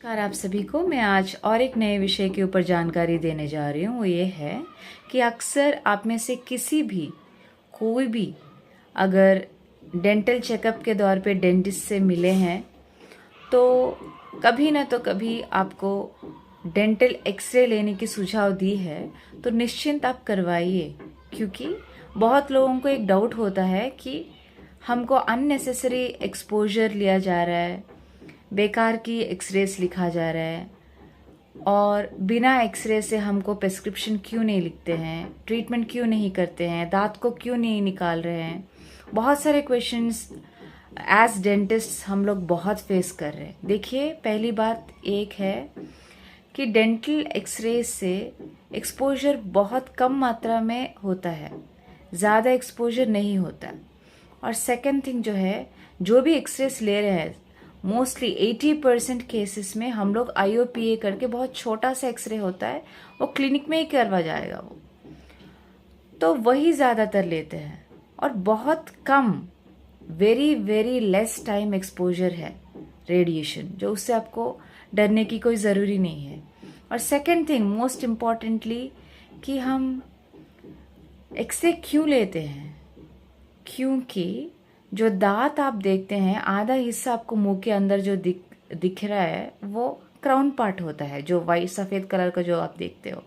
नमस्कार आप सभी को। मैं आज और एक नए विषय के ऊपर जानकारी देने जा रही हूँ। वो ये है कि अक्सर आप में से कोई भी अगर डेंटल चेकअप के दौर पे डेंटिस्ट से मिले हैं तो कभी ना तो कभी आपको डेंटल एक्सरे लेने की सुझाव दी है, तो निश्चिंत आप करवाइए। क्योंकि बहुत लोगों को एक डाउट होता है कि हमको अननेसेसरी एक्सपोजर लिया जा रहा है, बेकार की एक्सरेस लिखा जा रहा है, और बिना एक्सरे से हमको प्रिस्क्रिप्शन क्यों नहीं लिखते हैं, ट्रीटमेंट क्यों नहीं करते हैं, दांत को क्यों नहीं निकाल रहे हैं। बहुत सारे क्वेश्चंस एज डेंटिस्ट हम लोग बहुत फेस कर रहे हैं। देखिए, पहली बात एक है कि डेंटल एक्सरे से एक्सपोजर बहुत कम मात्रा में होता है, ज़्यादा एक्सपोजर नहीं होता। और सेकंड थिंग जो है, जो भी एक्सरेस ले रहे हैं मोस्टली 80% केसेस में हम लोग IOPA करके, बहुत छोटा सा एक्सरे होता है, वो क्लिनिक में ही करवा जाएगा वो, तो वही ज़्यादातर लेते हैं। और बहुत कम, very very less time exposure है रेडिएशन, जो उससे आपको डरने की कोई ज़रूरी नहीं है। और सेकंड थिंग मोस्ट इम्पॉर्टेंटली कि हम एक्सरे क्यों लेते हैं, क्योंकि जो दांत आप देखते हैं, आधा हिस्सा आपको मुंह के अंदर जो दिख रहा है वो क्राउन पार्ट होता है, जो वाइट सफ़ेद कलर का जो आप देखते हो।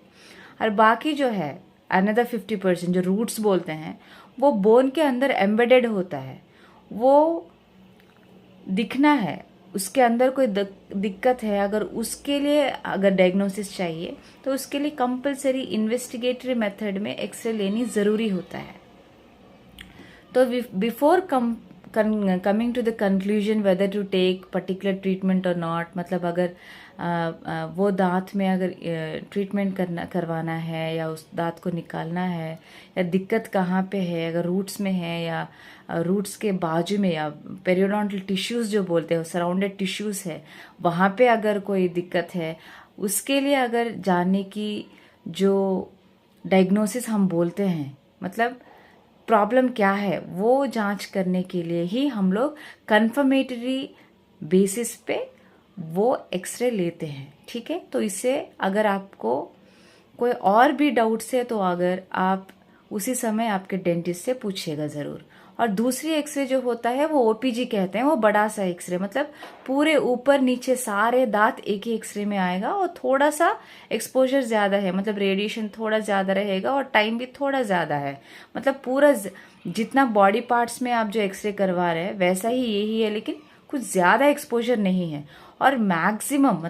और बाकी जो है अनदर 50% जो रूट्स बोलते हैं, वो बोन के अंदर एम्बेडेड होता है। वो दिखना है, उसके अंदर कोई दिक्कत है, अगर उसके लिए अगर डायग्नोसिस चाहिए तो उसके लिए कंपलसरी इन्वेस्टिगेटरी मेथड में एक्सरे लेनी ज़रूरी होता है। तो before coming to the conclusion whether to take particular treatment और नॉट, मतलब अगर वो दांत में अगर ट्रीटमेंट करवाना है या उस दांत को निकालना है, या दिक्कत कहाँ पे है, अगर रूट्स में है या रूट्स के बाजू में, या पेरियोडोंटल टिश्यूज़ जो बोलते हैं, सराउंडेड टिश्यूज़ है, वहाँ पे अगर कोई दिक्कत है, उसके लिए अगर जानने की जो डायग्नोसिस हम बोलते हैं, मतलब प्रॉब्लम क्या है, वो जांच करने के लिए ही हम लोग कंफर्मेटरी बेसिस पे वो एक्सरे लेते हैं। ठीक है, तो इससे अगर आपको कोई और भी डाउट्स है तो अगर आप उसी समय आपके डेंटिस्ट से पूछिएगा ज़रूर। और दूसरी एक्सरे जो होता है वो OPG कहते हैं, वो बड़ा सा एक्सरे, मतलब पूरे ऊपर नीचे सारे दांत एक ही एक्सरे में आएगा, और थोड़ा सा एक्सपोजर ज़्यादा है, मतलब रेडिएशन थोड़ा ज़्यादा रहेगा और टाइम भी थोड़ा ज़्यादा है। मतलब पूरा जितना बॉडी पार्ट्स में आप जो एक्सरे करवा रहे हैं वैसा ही यही है, लेकिन कुछ ज़्यादा एक्सपोजर नहीं है। और मैक्सिमम